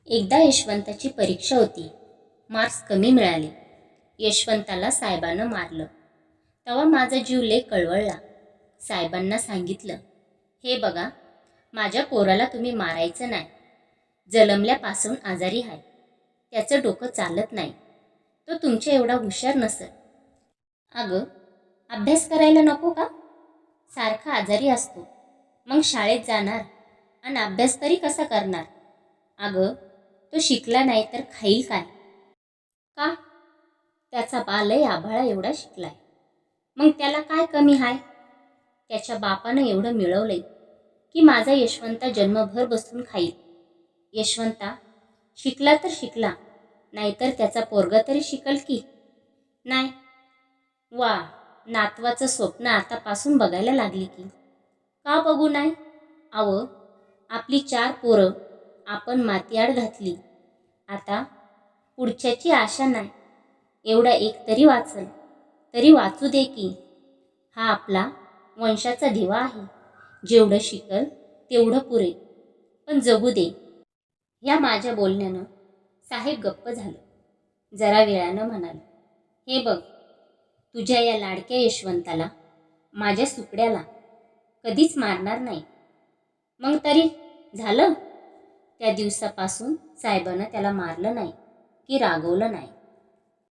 एकदा यशवंताची परीक्षा होती. मार्क्स कमी मिळाले. यशवंताला साहेबानं मारलं. तेव्हा माझा जीव लय कळवळला. साहेबांना सांगितलं, हे बघा, माझ्या पोराला तुम्ही मारायचं नाही. जन्मल्यापासून आजारी आहे. त्याचं डोकं चालत नाही. तो तुमच्या एवढा हुशार नसेल. अगं, अभ्यास करायला नको का? सारखा आजारी असतो. मग शाळेत जाणार आणि अभ्यास तरी कसा करणार? अगं, तो शिकला नाही तर खाईल काय? का? त्याचा बालही आभाळा एवढा शिकलाय. मग त्याला काय कमी आहे? त्याच्या बापानं एवढं मिळवलंय की माझा यशवंता जन्मभर बसून खाईल. यशवंता शिकला तर शिकला, नाहीतर त्याचा पोरगा तरी शिकल की नाही? वा, नातवाचं स्वप्न आतापासून बघायला लागली की. का बघू नाही? अहो, आपली 4 पोरं आपण मातीआड घातली. आता पुढच्याची आशा नाही. एवढा एक तरी वाचल, तरी वाचू दे की. हा आपला वंशाचा दिवा आहे. जेवढं शिकल तेवढं पुरे, पण जगू दे. ह्या माझ्या बोलण्यानं साहेब गप्प झालं. जरा वेळानं म्हणाले, हे बघ, तुझ्या या लाडक्या यशवंताला माझ्या सुकड्याला कधीच मारणार नाही. मग तरी झालं. त्या दिवसापासून साहेबानं त्याला मारलं नाही की रागवलं नाही.